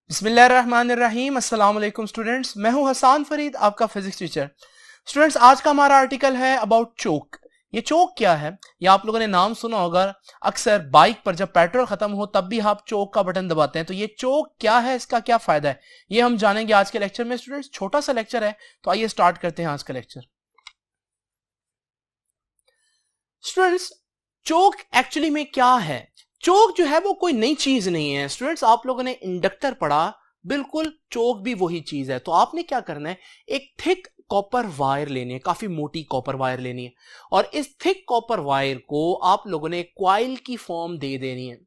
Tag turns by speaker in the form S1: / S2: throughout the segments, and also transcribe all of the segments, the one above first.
S1: बिस्मिल्लाहिर्रहमानिर्रहीम। अस्सलाम वालेकुम स्टूडेंट्स, मैं हूं हसान फरीद, आपका फिजिक्स टीचर। स्टूडेंट्स, आज का हमारा आर्टिकल है अबाउट चोक। ये चोक क्या है? ये आप लोगों ने नाम सुना होगा। अक्सर बाइक पर जब पेट्रोल खत्म हो तब भी आप चोक का बटन दबाते हैं। तो ये चोक क्या है, इसका क्या फायदा है, ये हम जानेंगे आज के लेक्चर में। स्टूडेंट्स, छोटा सा लेक्चर है, तो आइए स्टार्ट करते हैं आज का लेक्चर। स्टूडेंट्स, चोक एक्चुअली में क्या है? चोक जो है वो कोई नई चीज नहीं है। स्टूडेंट्स, आप लोगों ने इंडक्टर पढ़ा, बिल्कुल चोक भी वही चीज है। तो आपने क्या करना है, एक थिक कॉपर वायर लेनी है, काफी मोटी कॉपर वायर लेनी है, और इस थिक कॉपर वायर को आप लोगों ने क्वाइल की फॉर्म दे देनी है,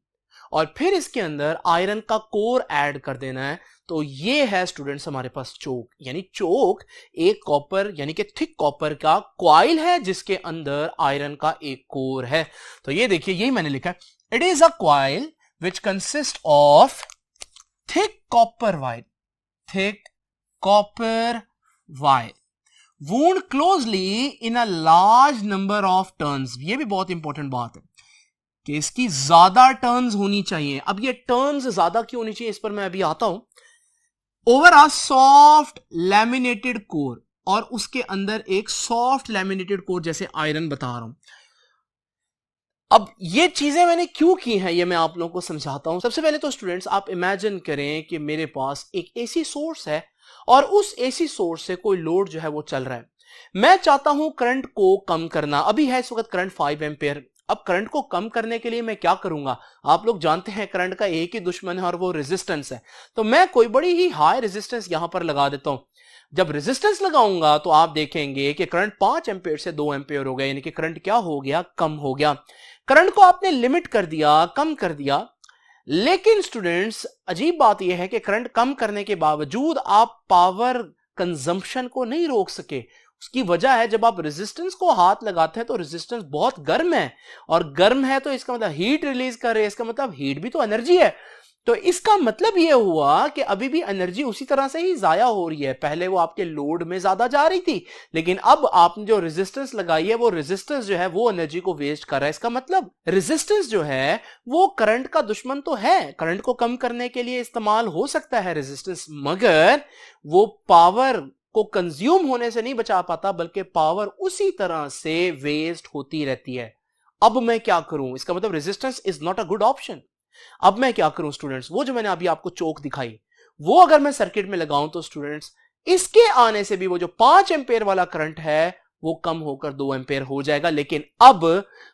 S1: और फिर इसके अंदर आयरन का कोर ऐड कर देना है। तो ये है स्टूडेंट्स हमारे पास चोक। यानी चोक एक कॉपर यानी कि थिक कॉपर का क्वाइल है जिसके अंदर आयरन का एक कोर है। तो ये देखिए, यही मैंने लिखा है, it is a coil which consist of thick copper wire, thick copper wire wound closely in a large number of turns. ये भी बहुत इंपॉर्टेंट बात है कि इसकी ज्यादा टर्न्स होनी चाहिए। अब ये टर्न्स ज्यादा क्यों होनी चाहिए, इस पर मैं अभी आता हूं। Over a soft laminated core, और उसके अंदर एक सॉफ्ट लैमिनेटेड कोर, जैसे आयरन बता रहा हूं। अब ये चीजें मैंने क्यों की हैं, ये मैं आप लोगों को समझाता हूं। सबसे पहले तो स्टूडेंट्स, आप इमेजिन करें कि मेरे पास एक एसी सोर्स है, और उस एसी सोर्स से कोई लोड जो है वो चल रहा है। मैं चाहता हूं करंट को कम करना। अभी है इस वक्त करंट 5 एम्पेयर। अब करंट को कम करने के लिए मैं क्या करूंगा? आप लोग जानते हैं करंट का एक ही दुश्मन है, और वो रेजिस्टेंस है। तो मैं कोई बड़ी ही हाई रेजिस्टेंस यहां पर लगा देता हूं। जब रेजिस्टेंस लगाऊंगा तो आप देखेंगे कि करंट 5 एम्पेयर से 2 एम्पेयर हो गया, यानी कि करंट क्या हो गया? कम हो गया। करंट को आपने लिमिट कर दिया, कम कर दिया। लेकिन स्टूडेंट्स, अजीब बात यह है कि करंट कम करने के बावजूद आप पावर कंजम्पशन को नहीं रोक सके। उसकी वजह है, जब आप रेजिस्टेंस को हाथ लगाते हैं तो रेजिस्टेंस बहुत गर्म है, और गर्म है तो इसका मतलब हीट रिलीज कर रहे हैं, इसका मतलब हीट भी तो एनर्जी है। तो इसका मतलब यह हुआ कि अभी भी एनर्जी उसी तरह से ही जाया हो रही है। पहले वो आपके लोड में ज्यादा जा रही थी, लेकिन अब आपने जो रेजिस्टेंस लगाई है, वो रेजिस्टेंस जो है वो एनर्जी को वेस्ट कर रहा है। इसका मतलब रेजिस्टेंस जो है वो करंट का दुश्मन तो है, करंट को कम करने के लिए इस्तेमाल हो सकता है रेजिस्टेंस, मगर वो पावर को कंज्यूम होने से नहीं बचा पाता, बल्कि पावर उसी तरह से वेस्ट होती रहती है। अब मैं क्या करूं? इसका मतलब resistance is not a good option. अब मैं क्या करूं स्टूडेंट्स? वो जो मैंने अभी आपको चोक दिखाई, वो अगर मैं सर्किट में लगाऊं तो स्टूडेंट्स, इसके आने से भी वो जो 5 एम्पेयर वाला करंट है वो कम होकर 2 एम्पेयर हो जाएगा। लेकिन अब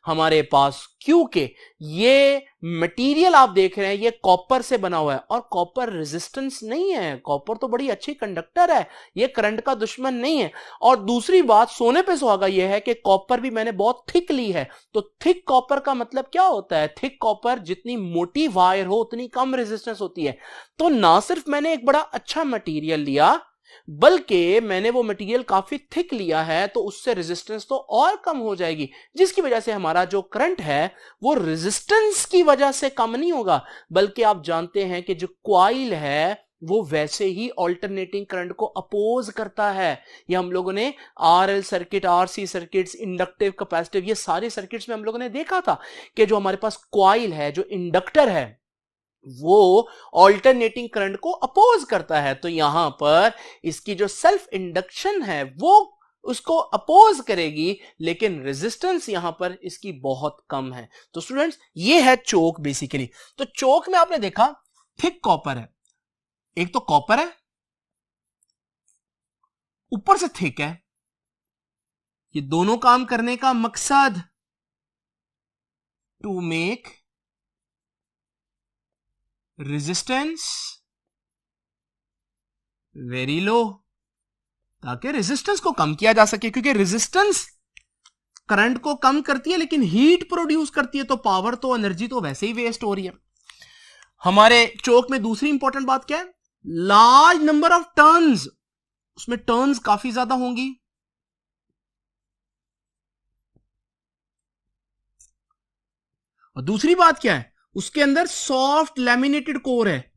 S1: हमारे पास, क्योंकि ये मटेरियल आप देख रहे हैं ये कॉपर से बना हुआ है, और कॉपर रेजिस्टेंस नहीं है, कॉपर तो बड़ी अच्छी कंडक्टर है, ये करंट का दुश्मन नहीं है। और दूसरी बात, सोने पे सुहागा यह है कि कॉपर भी मैंने बहुत थिक ली है। तो थिक कॉपर का मतलब क्या होता है? थिक कॉपर, जितनी मोटी वायर हो उतनी कम रेजिस्टेंस होती है। तो ना सिर्फ मैंने एक बड़ा अच्छा मटेरियल लिया, बल्कि मैंने वो मटेरियल काफी थिक लिया है, तो उससे रेजिस्टेंस तो और कम हो जाएगी, जिसकी वजह से हमारा जो करंट है वो रेजिस्टेंस की वजह से कम नहीं होगा, बल्कि आप जानते हैं कि जो क्वाइल है वो वैसे ही ऑल्टरनेटिंग करंट को अपोज करता है। ये हम लोगों ने RL circuit, RC circuits, inductive, capacitive, ये सारे सर्किट्स में हम लोगों ने देखा था कि जो हमारे पास क्वाइल है, जो इंडक्टर है, वो ऑल्टरनेटिंग करंट को अपोज करता है। तो यहां पर इसकी जो सेल्फ इंडक्शन है वो उसको अपोज करेगी, लेकिन रेजिस्टेंस यहां पर इसकी बहुत कम है। तो स्टूडेंट्स, ये है चोक बेसिकली। तो चोक में आपने देखा थिक कॉपर है, एक तो कॉपर है, ऊपर से थिक है। ये दोनों काम करने का मकसद, to make resistance very low, ताकि रेजिस्टेंस को कम किया जा सके। क्योंकि रेजिस्टेंस करंट को कम करती है, लेकिन हीट प्रोड्यूस करती है, तो पावर तो, एनर्जी तो वैसे ही वेस्ट हो रही है। हमारे चोक में दूसरी इंपॉर्टेंट बात क्या है? लार्ज नंबर ऑफ टर्न्स, उसमें टर्न्स काफी ज्यादा होंगी। और दूसरी बात क्या है? उसके अंदर सॉफ्ट लैमिनेटेड कोर है।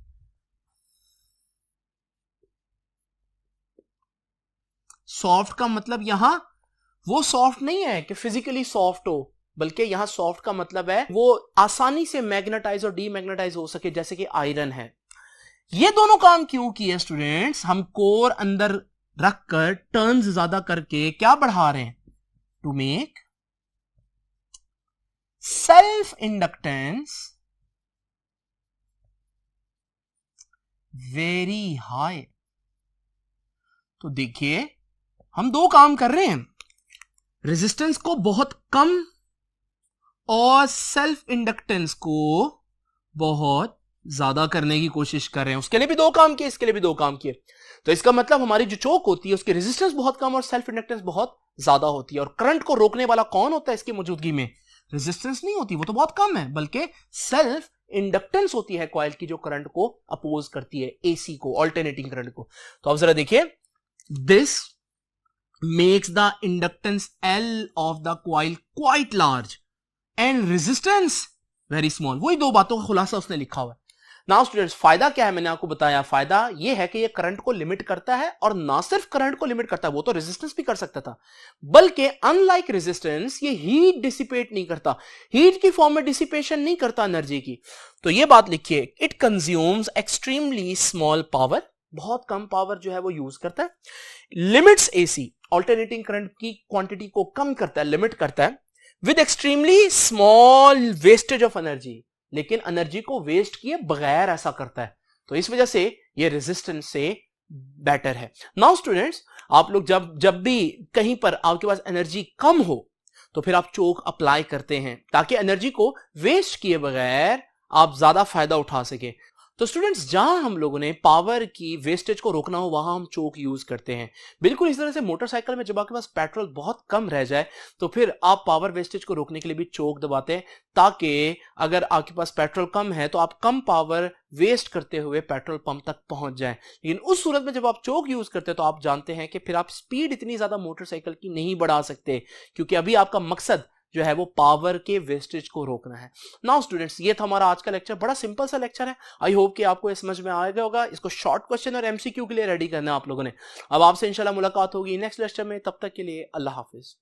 S1: सॉफ्ट का मतलब यहां वो सॉफ्ट नहीं है कि फिजिकली सॉफ्ट हो, बल्कि यहां सॉफ्ट का मतलब है वो आसानी से मैग्नेटाइज और डीमैग्नेटाइज हो सके, जैसे कि आयरन है। ये दोनों काम क्यों किए स्टूडेंट्स? हम कोर अंदर रखकर टर्न्स ज्यादा करके क्या बढ़ा रहे हैं? To make self inductance very high. तो देखिए हम दो काम कर रहे हैं, रेजिस्टेंस को बहुत कम और सेल्फ इंडक्टेंस को बहुत ज्यादा करने की कोशिश कर रहे हैं। उसके लिए भी दो काम किए, इसके लिए भी दो काम किए। तो इसका मतलब हमारी जो चोक होती है उसकी रेजिस्टेंस बहुत कम और सेल्फ इंडक्टेंस बहुत ज्यादा होती है। और करंट को रोकने वाला कौन होता है इसकी मौजूदगी में? रेजिस्टेंस नहीं होती, वो तो बहुत कम है, बल्कि सेल्फ इंडक्टेंस होती है कॉइल की, जो करंट को अपोज करती है, एसी को, ऑल्टरनेटिंग करंट को। तो अब जरा देखिए, this makes the inductance L of the coil quite large and resistance very small। वही दो बातों का खुलासा उसने लिखा हुआ है। नाउ स्टूडेंट्स, फायदा क्या है? मैंने आपको बताया, फायदा यह है कि यह करंट को लिमिट करता है, और ना सिर्फ करंट को लिमिट करता है, वो तो रेजिस्टेंस भी कर सकता था, बल्कि अनलाइक रेजिस्टेंस ये हीट डिसिपेट नहीं करता, हीट की फॉर्म में डिसिपेशन नहीं करता एनर्जी की। तो यह बात लिखिए, it consumes extremely small power, बहुत कम पावर जो है वो यूज करता है। लिमिट्स एसी, ऑल्टरनेटिंग करंट की क्वांटिटी को कम करता है, लिमिट करता है, with extremely small wastage of energy, लेकिन एनर्जी को वेस्ट किए बगैर ऐसा करता है। तो इस वजह से ये रेजिस्टेंस से बेटर है। नाउ स्टूडेंट्स, आप लोग जब भी कहीं पर आपके पास एनर्जी कम हो तो फिर आप चोक अप्लाई करते हैं, ताकि एनर्जी को वेस्ट किए बगैर आप ज्यादा फायदा उठा सके। तो स्टूडेंट्स, जहां हम लोगों ने पावर की वेस्टेज को रोकना हो वहां हम चोक यूज करते हैं। बिल्कुल इस तरह से मोटरसाइकिल में जब आपके पास पेट्रोल बहुत कम रह जाए तो फिर आप पावर वेस्टेज को रोकने के लिए भी चोक दबाते हैं, ताकि अगर आपके पास पेट्रोल कम है तो आप कम पावर वेस्ट करते हुए पेट्रोल पंप तक पहुंच जाएं। लेकिन उस सूरत में जब आप चोक यूज करते हैं तो आप जानते हैं कि फिर आप स्पीड इतनी ज्यादा मोटरसाइकिल की नहीं बढ़ा सकते, क्योंकि अभी आपका मकसद जो है वो पावर के वेस्टेज को रोकना है। नाउ स्टूडेंट्स, ये था हमारा आज का लेक्चर, बड़ा सिंपल सा लेक्चर है। आई होप कि आपको ये समझ में आ गया होगा। इसको शॉर्ट क्वेश्चन और एमसीक्यू के लिए रेडी करना है आप लोगों ने। अब आपसे इंशाल्लाह मुलाकात होगी नेक्स्ट लेक्चर में, तब तक के लिए अल्लाह हाफिज।